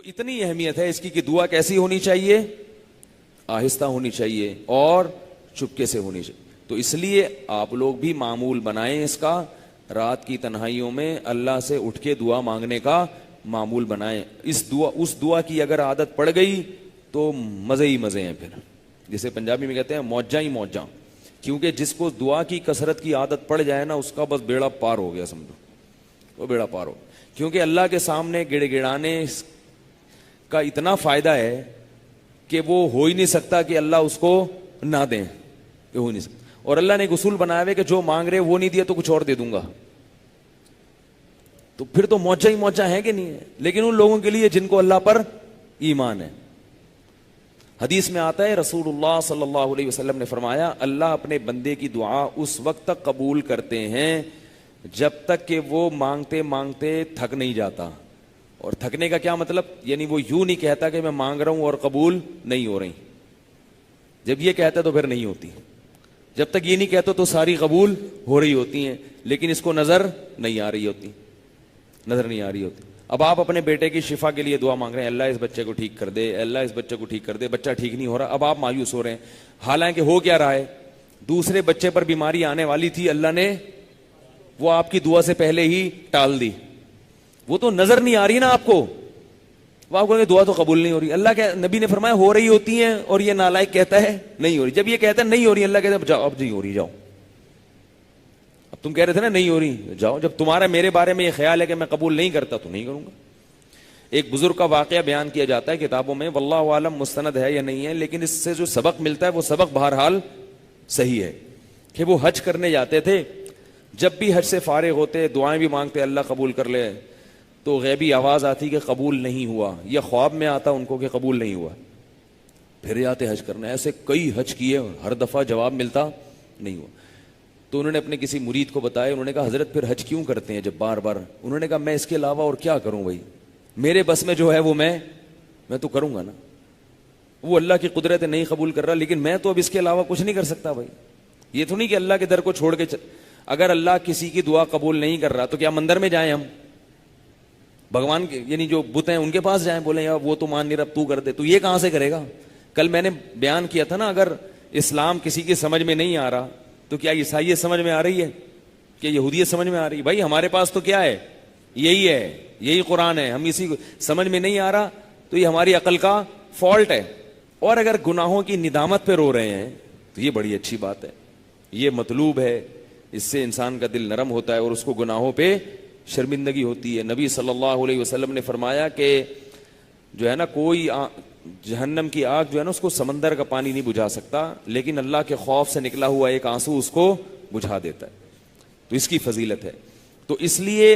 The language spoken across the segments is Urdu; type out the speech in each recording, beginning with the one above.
اتنی اہمیت ہے اس کی کہ دعا کیسی ہونی چاہیے؟ آہستہ ہونی چاہیے اور چپکے سے ہونی چاہیے. تو اس لیے آپ لوگ بھی معمول بنائیں اس کا، رات کی تنہائیوں میں اللہ سے اٹھ کے دعا مانگنے کا معمول بنائیں. اس دعا کی اگر عادت پڑ گئی تو مزے ہی مزے ہیں. پھر جسے پنجابی میں کہتے ہیں موجاں ہی موجاں. کیونکہ جس کو دعا کی کثرت کی عادت پڑ جائے نا، اس کا بس بیڑا پار ہو گیا، سمجھو وہ بیڑا پار ہو. کیونکہ اللہ کے سامنے گڑ گڑانے کا اتنا فائدہ ہے کہ وہ ہو ہی نہیں سکتا کہ اللہ اس کو نہ دیں، کہ ہو نہیں سکتا. اور اللہ نے ایک اصول بنایا ہے کہ جو مانگ رہے وہ نہیں دیا تو کچھ اور دے دوں گا. تو پھر تو موجہ ہی موجہ ہے کہ نہیں ہے. لیکن ان لوگوں کے لیے جن کو اللہ پر ایمان ہے. حدیث میں آتا ہے رسول اللہ صلی اللہ علیہ وسلم نے فرمایا اللہ اپنے بندے کی دعا اس وقت تک قبول کرتے ہیں جب تک کہ وہ مانگتے مانگتے تھک نہیں جاتا. اور تھکنے کا کیا مطلب؟ یعنی وہ یوں نہیں کہتا کہ میں مانگ رہا ہوں اور قبول نہیں ہو رہی. جب یہ کہتا تو پھر نہیں ہوتی. جب تک یہ نہیں کہتا تو ساری قبول ہو رہی ہوتی ہیں، لیکن اس کو نظر نہیں آ رہی ہوتی، نظر نہیں آ رہی ہوتی. اب آپ اپنے بیٹے کی شفا کے لیے دعا مانگ رہے ہیں، اللہ اس بچے کو ٹھیک کر دے، اللہ اس بچے کو ٹھیک کر دے. بچہ ٹھیک نہیں ہو رہا. اب آپ مایوس ہو رہے ہیں، حالانکہ ہو کیا رہا ہے؟ دوسرے بچے پر بیماری آنے والی تھی، اللہ نے وہ آپ کی دعا سے پہلے ہی ٹال دی. وہ تو نظر نہیں آ رہی نا آپ کو. وہ آپ کو دعا تو قبول نہیں ہو رہی. اللہ کے نبی نے فرمایا ہو رہی ہوتی ہیں، اور یہ نالائق کہتا ہے نہیں ہو رہی. جب یہ کہتا ہے نہیں ہو رہی، اللہ کہتا ہے جاؤ، اب نہیں ہو رہی، جاؤ. اب تم کہہ رہے تھے نا نہیں ہو رہی، جاؤ. جب تمہارا میرے بارے میں یہ خیال ہے کہ میں قبول نہیں کرتا تو نہیں کروں گا. ایک بزرگ کا واقعہ بیان کیا جاتا ہے کتابوں میں، واللہ عالم مستند ہے یا نہیں ہے، لیکن اس سے جو سبق ملتا ہے وہ سبق بہرحال صحیح ہے. کہ وہ حج کرنے جاتے تھے، جب بھی حج سے فارغ ہوتے دعائیں بھی مانگتے اللہ قبول کر لے، تو غیبی آواز آتی کہ قبول نہیں ہوا، یا خواب میں آتا ان کو کہ قبول نہیں ہوا. پھر آتے حج کرنے. ایسے کئی حج کیے، ہر دفعہ جواب ملتا نہیں ہوا. تو انہوں نے اپنے کسی مرید کو بتایا. انہوں نے کہا حضرت پھر حج کیوں کرتے ہیں جب بار بار؟ انہوں نے کہا میں اس کے علاوہ اور کیا کروں بھائی، میرے بس میں جو ہے وہ میں تو کروں گا نا. وہ اللہ کی قدرت نہیں قبول کر رہا، لیکن میں تو اب اس کے علاوہ کچھ نہیں کر سکتا بھائی. یہ تو نہیں کہ اللہ کے در کو چھوڑ کے اگر اللہ کسی کی دعا قبول نہیں کر رہا تو کیا مندر میں جائیں ہم؟ بھگوان یعنی جو بت ہیں ان کے پاس جائیں، بولیں یار وہ تو مان نہیں رہا، تو کر دے. تو یہ کہاں سے کرے گا؟ کل میں نے بیان کیا تھا نا، اگر اسلام کسی کی سمجھ میں نہیں آ رہا تو کیا عیسائیت سمجھ میں آ رہی ہے؟ کہ یہودیت سمجھ میں آ رہی ہے؟ بھائی ہمارے پاس تو کیا ہے؟ یہی ہے، یہی قرآن ہے. ہم اسی کو سمجھ میں نہیں آ رہا تو یہ ہماری عقل کا فالٹ ہے. اور اگر گناہوں کی ندامت پہ رو رہے ہیں تو یہ بڑی اچھی بات ہے، یہ مطلوب ہے. اس سے انسان کا دل نرم ہوتا ہے اور اس کو گناہوں پہ شرمندگی ہوتی ہے. نبی صلی اللہ علیہ وسلم نے فرمایا کہ جو ہے نا کوئی جہنم کی آگ جو ہے نا اس کو سمندر کا پانی نہیں بجھا سکتا، لیکن اللہ کے خوف سے نکلا ہوا ایک آنسو اس کو بجھا دیتا ہے. تو اس کی فضیلت ہے. تو اس لیے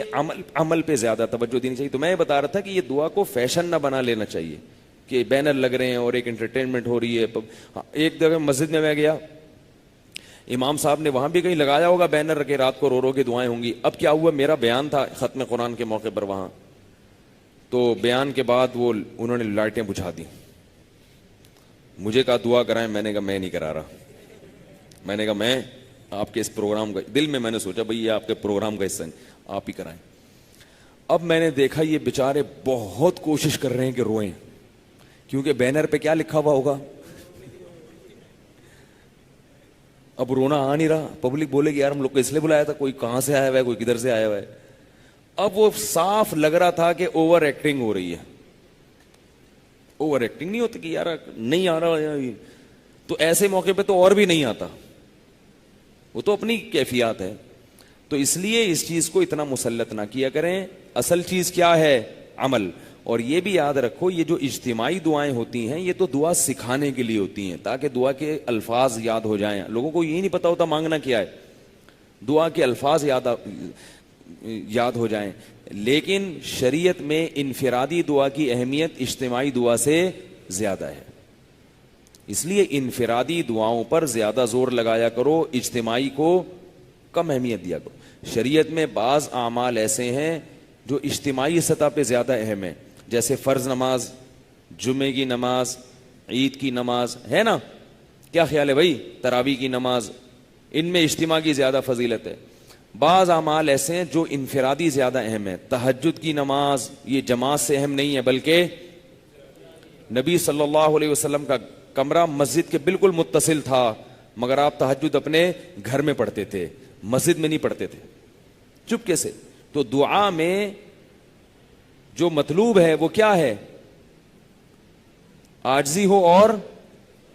عمل پہ زیادہ توجہ دینی چاہیے. تو میں بتا رہا تھا کہ یہ دعا کو فیشن نہ بنا لینا چاہیے کہ بینر لگ رہے ہیں اور ایک انٹرٹینمنٹ ہو رہی ہے. ایک دفعہ مسجد میں گیا، امام صاحب نے وہاں بھی کہیں لگایا ہوگا بینر کے رات کو رو رو کے دعائیں ہوں گی. اب کیا ہوا، میرا بیان تھا ختم قرآن کے موقع پر وہاں، تو بیان کے بعد وہ انہوں نے لائٹیں بجھا دی. مجھے کہا دعا کرائیں. میں نے کہا میں نہیں کرا رہا. میں نے کہا میں آپ کے اس پروگرام کا، دل میں نے سوچا بھئی یہ آپ کے پروگرام کا حصہ نہیں، آپ ہی کرائیں. اب میں نے دیکھا یہ بیچارے بہت کوشش کر رہے ہیں کہ روئیں، کیونکہ بینر پہ کیا لکھا ہوا ہوگا. اب رونا آ نہیں رہا. پبلک بولے گی یار ہم لوگ کو اس لیے بلایا تھا، کوئی کہاں سے آیا ہوا ہے، کوئی کدھر سے آیا ہوا ہے. اب وہ صاف لگ رہا تھا کہ اوور ایکٹنگ ہو رہی ہے. اوور ایکٹنگ نہیں ہوتی کہ یار نہیں آ رہا، تو ایسے موقع پہ تو اور بھی نہیں آتا. وہ تو اپنی کیفیات ہے. تو اس لیے اس چیز کو اتنا مسلط نہ کیا کریں. اصل چیز کیا ہے؟ عمل. اور یہ بھی یاد رکھو یہ جو اجتماعی دعائیں ہوتی ہیں یہ تو دعا سکھانے کے لیے ہوتی ہیں تاکہ دعا کے الفاظ یاد ہو جائیں. لوگوں کو یہ نہیں پتا ہوتا مانگنا کیا ہے، دعا کے الفاظ یاد ہو جائیں. لیکن شریعت میں انفرادی دعا کی اہمیت اجتماعی دعا سے زیادہ ہے. اس لیے انفرادی دعاؤں پر زیادہ زور لگایا کرو، اجتماعی کو کم اہمیت دیا کرو. شریعت میں بعض اعمال ایسے ہیں جو اجتماعی سطح پہ زیادہ اہم ہیں، جیسے فرض نماز، جمعے کی نماز، عید کی نماز، ہے نا؟ کیا خیال ہے بھائی؟ تراویح کی نماز، ان میں اجتماع کی زیادہ فضیلت ہے. بعض اعمال ایسے ہیں جو انفرادی زیادہ اہم ہیں. تہجد کی نماز یہ جماعت سے اہم نہیں ہے بلکہ نبی صلی اللہ علیہ وسلم کا کمرہ مسجد کے بالکل متصل تھا، مگر آپ تہجد اپنے گھر میں پڑھتے تھے، مسجد میں نہیں پڑھتے تھے، چپکے سے۔ تو دعا میں جو مطلوب ہے وہ کیا ہے؟ عاجزی ہو اور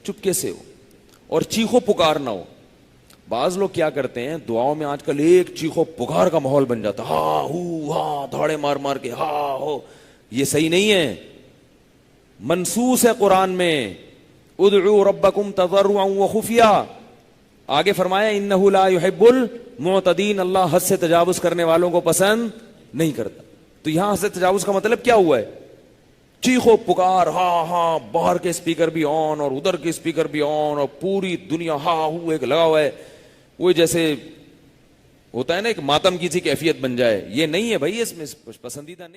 چپکے سے ہو، اور چیخو پکار نہ ہو۔ بعض لوگ کیا کرتے ہیں دعاؤں میں آج کل ایک چیخو پکار کا ماحول بن جاتا، ہا ہو ہا، دھاڑے مار مار کے ہا ہو، یہ صحیح نہیں ہے۔ منصوص ہے قرآن میں ادعوا ربکم تضرعا وخفیا، آگے فرمایا انہ لا یحب المعتدین، اللہ حد سے تجاوز کرنے والوں کو پسند نہیں کرتا۔ تو یہاں حد سے تجاوز کا مطلب کیا ہوا ہے؟ چیخو پکار، ہاں ہاں، باہر کے اسپیکر بھی آن اور ادھر کے اسپیکر بھی آن، اور پوری دنیا ہاں ہو ایک لگا ہوا ہے، وہ جیسے ہوتا ہے نا ایک ماتم کی سی کیفیت بن جائے۔ یہ نہیں ہے بھائی، اس میں پسندیدہ نہیں۔